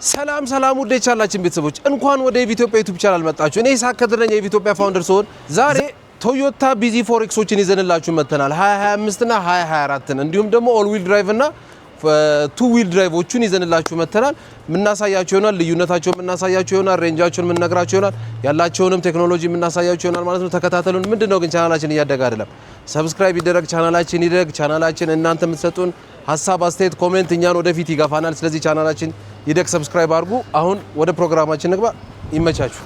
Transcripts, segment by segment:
ሰላም ሰላም ውድ የቻናላችን ቤተሰቦች እንኳን ወደ ኢትዮጵያ ዩቲዩብ ቻናል መጣችሁ። እኔ ሳከድረኛ የኢትዮጵያ ፋውንደር ሲሆን ዛሬ ቶዮታ ቢዚ ፎሬክሶችን ይዘንላችሁ መተናል 2025 እና 2024 እንዲሁም ደግሞ ኦል ዊል ድራይቭ እና ቱ ዊል ድራይቮቹን ይዘንላችሁ መተናል። ምናሳያችሁ ይሆናል፣ ልዩነታቸውን ምናሳያችሁ ይሆናል፣ ሬንጃቸውን ምንነግራችሁ ይሆናል፣ ያላቸውንም ቴክኖሎጂ ምናሳያችሁ ይሆናል ማለት ነው። ተከታተሉን። ምንድነው ግን ቻናላችን እያደገ አይደለም። ሰብስክራይብ ይደረግ፣ ቻናላችን ይደግ። ቻናላችን እናንተ የምትሰጡን ሐሳብ አስተያየት ኮሜንት እኛን ወደፊት ይገፋናል። ስለዚህ ቻናላችን ይደግ፣ ሰብስክራይብ አድርጉ። አሁን ወደ ፕሮግራማችን ንግባ። ይመቻችሁ።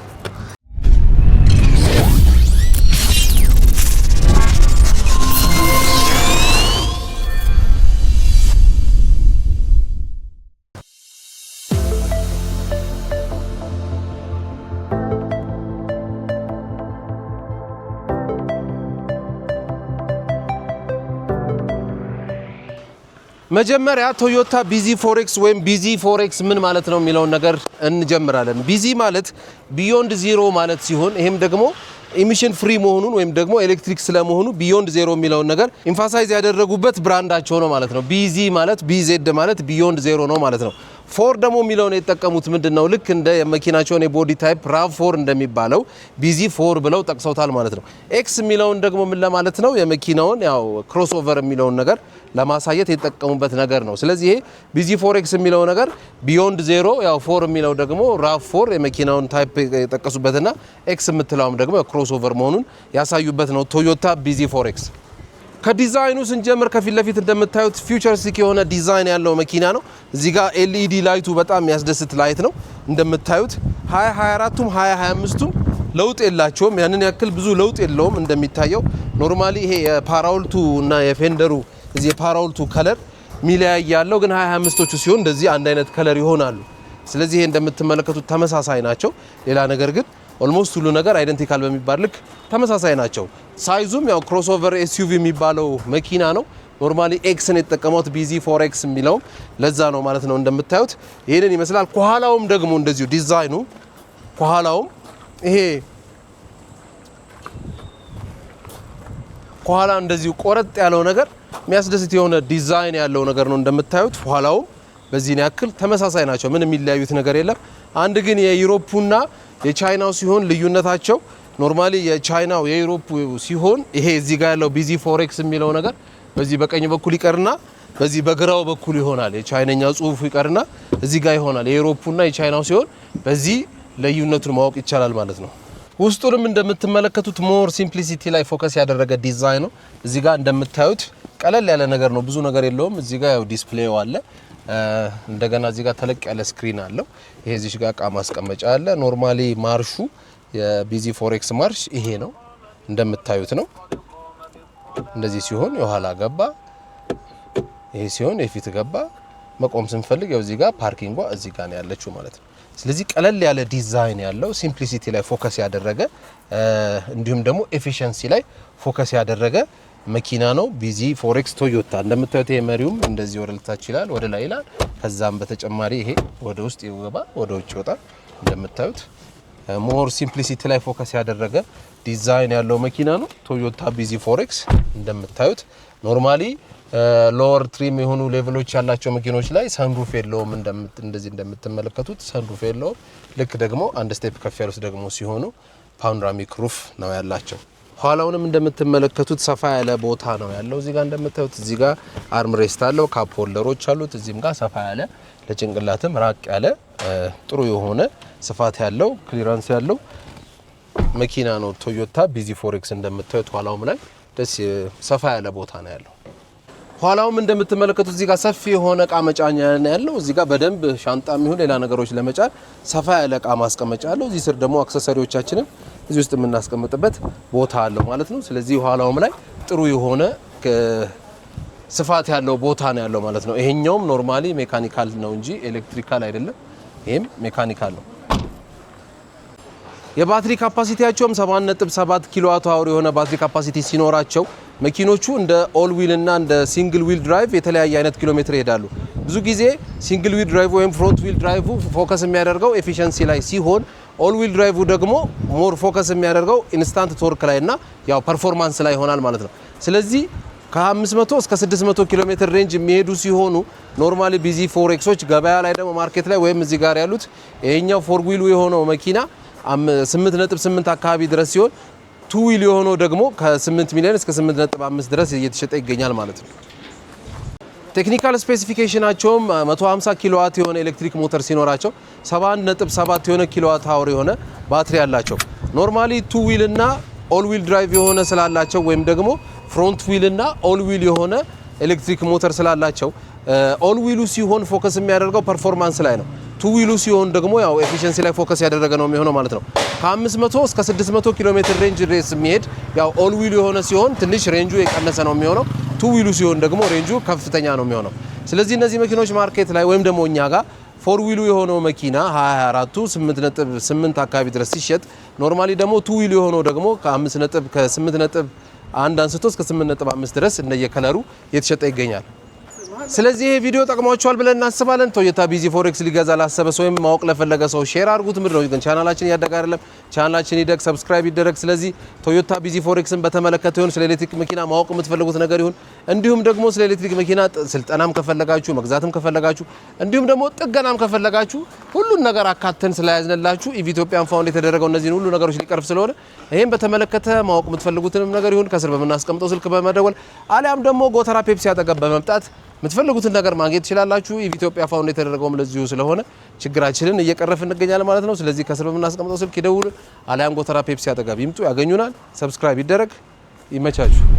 መጀመሪያ ቶዮታ ቢዚ ፎሬክስ ወይም ቢዚ ፎሬክስ ምን ማለት ነው የሚለውን ነገር እንጀምራለን። ቢዚ ማለት ቢዮንድ ዜሮ ማለት ሲሆን ይሄም ደግሞ ኢሚሽን ፍሪ መሆኑን ወይም ደግሞ ኤሌክትሪክ ስለመሆኑ ቢዮንድ ዜሮ የሚለውን ነገር ኢንፋሳይዝ ያደረጉበት ብራንዳቸው ነው ማለት ነው። ቢዚ ማለት ቢዜድ ማለት ቢዮንድ ዜሮ ነው ማለት ነው። ፎር ደግሞ የሚለውን የተጠቀሙት ምንድነው ልክ እንደ መኪናቸውን የቦዲ ታይፕ RAV4 እንደሚባለው ቢዚ ፎር ብለው ጠቅሰውታል ማለት ነው። ኤክስ የሚለውን ደግሞ ምን ለማለት ነው የመኪናውን ያው ክሮስኦቨር የሚለውን ነገር ለማሳየት የተጠቀሙበት ነገር ነው። ስለዚህ ይሄ ቢዚ ፎሬክስ የሚለው ነገር ቢዮንድ ዜሮ ያው ፎር የሚለው ደግሞ RAV4 የመኪናውን ታይፕ የጠቀሱበትና ኤክስ የምትለውም ደግሞ ክሮስኦቨር መሆኑን ያሳዩበት ነው ቶዮታ ቢዚ ፎሬክስ። ከዲዛይኑ ስንጀምር ከፊት ለፊት እንደምታዩት ፊውቸሪስቲክ የሆነ ዲዛይን ያለው መኪና ነው። እዚህ ጋር ኤልኢዲ ላይቱ በጣም የሚያስደስት ላይት ነው። እንደምታዩት 2024ቱም 2025ቱም ለውጥ የላቸውም። ያንን ያክል ብዙ ለውጥ የለውም። እንደሚታየው ኖርማሊ ይሄ የፓራውልቱ እና የፌንደሩ እዚህ የፓራውልቱ ከለር ሚለያይ ያለው ግን 2025ቶቹ ሲሆን እንደዚህ አንድ አይነት ከለር ይሆናሉ። ስለዚህ ይሄ እንደምትመለከቱት ተመሳሳይ ናቸው። ሌላ ነገር ግን ኦልሞስት ሁሉ ነገር አይደንቲካል በሚባል ልክ ተመሳሳይ ናቸው። ሳይዙም ያው ክሮስኦቨር ኤስዩቪ የሚባለው መኪና ነው። ኖርማሊ ኤክስን የተጠቀሙት ቢዚ ፎሬክስ የሚለው ለዛ ነው ማለት ነው። እንደምታዩት ይሄንን ይመስላል። ከኋላውም ደግሞ እንደዚሁ ዲዛይኑ ከኋላውም ይሄ ከኋላ እንደዚሁ ቆረጥ ያለው ነገር የሚያስደስት የሆነ ዲዛይን ያለው ነገር ነው። እንደምታዩት ከኋላውም በዚህ ያክል ተመሳሳይ ናቸው። ምንም የሚለያዩት ነገር የለም። አንድ ግን የዩሮፑና የቻይናው ሲሆን ልዩነታቸው ኖርማሊ የቻይናው የዩሮፑ ሲሆን ይሄ እዚህ ጋር ያለው ቢዚ ፎሬክስ የሚለው ነገር በዚህ በቀኝ በኩል ይቀርና በዚህ በግራው በኩል ይሆናል። የቻይናኛው ጽሁፉ ይቀርና እዚህ ጋር ይሆናል። የዩሮፑና የቻይናው ሲሆን በዚህ ልዩነቱን ማወቅ ይቻላል ማለት ነው። ውስጡንም እንደምትመለከቱት ሞር ሲምፕሊሲቲ ላይ ፎከስ ያደረገ ዲዛይን ነው። እዚህ ጋር እንደምታዩት ቀለል ያለ ነገር ነው። ብዙ ነገር የለውም። እዚህ ጋር ያው ዲስፕሌው አለ። እንደገና እዚህ ጋር ተለቅ ያለ ስክሪን አለው። ይሄ እዚህ ጋር እቃ ማስቀመጫ አለ። ኖርማሊ ማርሹ የቢዚ ፎሬክስ ማርሽ ይሄ ነው እንደምታዩት ነው። እንደዚህ ሲሆን የኋላ ገባ፣ ይሄ ሲሆን የፊት ገባ። መቆም ስንፈልግ ያው እዚህ ጋር ፓርኪንጓ እዚህ ጋር ነው ያለችው ማለት ነው። ስለዚህ ቀለል ያለ ዲዛይን ያለው ሲምፕሊሲቲ ላይ ፎከስ ያደረገ እንዲሁም ደግሞ ኤፊሺየንሲ ላይ ፎከስ ያደረገ መኪና ነው ቢዚ ፎሬክስ ቶዮታ። እንደምታዩት ይሄ መሪውም እንደዚህ ወደ ልታች ይላል፣ ወደ ላይ ይላል። ከዛም በተጨማሪ ይሄ ወደ ውስጥ ይገባ፣ ወደ ውጭ ይወጣል። እንደምታዩት ሞር ሲምፕሊሲቲ ላይ ፎከስ ያደረገ ዲዛይን ያለው መኪና ነው ቶዮታ ቢዚ ፎሬክስ። እንደምታዩት ኖርማሊ ሎወር ትሪም የሆኑ ሌቭሎች ያላቸው መኪኖች ላይ ሰንሩፍ የለውም። እንደዚህ እንደምትመለከቱት ሰንሩፍ የለውም። ልክ ደግሞ አንድ ስቴፕ ከፍ ያሉት ደግሞ ሲሆኑ ፓኖራሚክ ሩፍ ነው ያላቸው። ኋላውንም እንደምትመለከቱት ሰፋ ያለ ቦታ ነው ያለው። እዚህ ጋር እንደምታዩት እዚህ ጋር አርምሬስት አለው፣ ካፕ ሆልደሮች አሉት። እዚህም ጋር ሰፋ ያለ ለጭንቅላትም ራቅ ያለ ጥሩ የሆነ ስፋት ያለው ክሊራንስ ያለው መኪና ነው ቶዮታ ቢዚ ፎሬክስ። እንደምታዩት ኋላውም ላይ ደስ ሰፋ ያለ ቦታ ነው ያለው። ኋላውም እንደምትመለከቱት እዚህ ጋር ሰፊ የሆነ እቃ መጫኛ ነው ያለው። እዚህ ጋር በደንብ ሻንጣም ይሁን ሌላ ነገሮች ለመጫን ሰፋ ያለ እቃ ማስቀመጫ አለው። እዚህ ስር ደግሞ አክሰሰሪዎቻችንን እዚህ ውስጥ የምናስቀምጥበት ቦታ አለው ማለት ነው። ስለዚህ ኋላውም ላይ ጥሩ የሆነ ስፋት ያለው ቦታ ነው ያለው ማለት ነው። ይሄኛውም ኖርማሊ ሜካኒካል ነው እንጂ ኤሌክትሪካል አይደለም። ይሄም ሜካኒካል ነው። የባትሪ ካፓሲቲያቸውም 7.7 ኪሎዋት አወር የሆነ ባትሪ ካፓሲቲ ሲኖራቸው መኪኖቹ እንደ ኦል ዊል እና እንደ ሲንግል ዊል ድራይቭ የተለያየ አይነት ኪሎ ሜትር ይሄዳሉ። ብዙ ጊዜ ሲንግል ዊል ድራይቭ ወይም ፍሮንት ዊል ድራይቭ ፎከስ የሚያደርገው ኤፊሺየንሲ ላይ ሲሆን ኦል ዊል ድራይቭ ደግሞ ሞር ፎከስ የሚያደርገው ኢንስታንት ቶርክ ላይ እና ያው ፐርፎርማንስ ላይ ይሆናል ማለት ነው። ስለዚህ ከ500 እስከ 600 ኪሎ ሜትር ሬንጅ የሚሄዱ ሲሆኑ ኖርማሊ ቢዚ ፎሬክሶች ገበያ ላይ ደግሞ ማርኬት ላይ ወይም እዚህ ጋር ያሉት ይሄኛው ፎር ዊሉ የሆነው መኪና 8.8 አካባቢ ድረስ ሲሆን ቱ ዊል የሆነው ደግሞ ከ8 ሚሊዮን እስከ 8.5 ድረስ እየተሸጠ ይገኛል ማለት ነው። ቴክኒካል ስፔሲፊኬሽናቸውም 150 ኪሎዋት የሆነ ኤሌክትሪክ ሞተር ሲኖራቸው 71.7 የሆነ ኪሎዋት አወር የሆነ ባትሪ ያላቸው ኖርማሊ ቱ ዊል እና ኦል ዊል ድራይቭ የሆነ ስላላቸው ወይም ደግሞ ፍሮንት ዊል እና ኦል ዊል የሆነ ኤሌክትሪክ ሞተር ስላላቸው ኦል ዊሉ ሲሆን ፎከስ የሚያደርገው ፐርፎርማንስ ላይ ነው። ቱ ዊሉ ሲሆን ደግሞ ያው ኤፊሺየንሲ ላይ ፎከስ ያደረገ ነው የሚሆነው ማለት ነው። ከ500 እስከ 600 ኪሎ ሜትር ሬንጅ ሬስ የሚሄድ ያው ኦል ዊሉ የሆነ ሲሆን ትንሽ ሬንጁ የቀነሰ ነው የሚሆነው። ቱ ዊሉ ሲሆን ደግሞ ሬንጁ ከፍተኛ ነው የሚሆነው። ስለዚህ እነዚህ መኪኖች ማርኬት ላይ ወይም ደግሞ እኛ ጋር ፎር ዊሉ የሆነው መኪና 24ቱ 8.8 አካባቢ ድረስ ሲሸጥ ኖርማሊ ደግሞ ቱ ዊሉ የሆነው ደግሞ ከ8.1 አንስቶ እስከ 8.5 ድረስ እንደየከለሩ የተሸጠ ይገኛል። ስለዚህ ይሄ ቪዲዮ ጠቅሟችኋል ብለን እናስባለን። ቶዮታ ቢዚ ፎሬክስ ሊገዛ ላሰበ ሰው ወይም ማወቅ ለፈለገ ሰው ሼር አድርጉት። ምንድነው ግን ቻናላችን ያደጋ አይደለም፣ ቻናላችን ይደግ፣ ሰብስክራይብ ይደረግ። ስለዚህ ቶዮታ ቢዚ ፎሬክስን በተመለከተ ይሁን ስለ ኤሌክትሪክ መኪና ማወቅ የምትፈልጉት ነገር ይሁን እንዲሁም ደግሞ ስለ ኤሌክትሪክ መኪና ስልጠናም ከፈለጋችሁ መግዛትም ከፈለጋችሁ እንዲሁም ደግሞ ጥገናም ከፈለጋችሁ ሁሉን ነገር አካተን ስለያዝነላችሁ ኢትዮጵያን ፋውንድ የተደረገው እነዚህን ሁሉ ነገሮች ሊቀርብ ስለሆነ ይሄን በተመለከተ ማወቅ የምትፈልጉትንም ነገር ይሁን ከስር በመናስቀምጠው ስልክ በመደወል አሊያም ደግሞ ጎተራ ፔፕሲ አጠገብ በመምጣት የምትፈልጉትን ነገር ማግኘት ትችላላችሁ። ኢትዮጵያ ፋውንድ የተደረገውም ለዚሁ ስለሆነ ችግራችንን እየቀረፍን እንገኛለን ማለት ነው። ስለዚህ ከስር በምናስቀምጠው ስልክ ይደውሉ አሊያም ጎተራ ፔፕሲ አጠገብ ይምጡ፣ ያገኙናል። ሰብስክራይብ ይደረግ። ይመቻችሁ።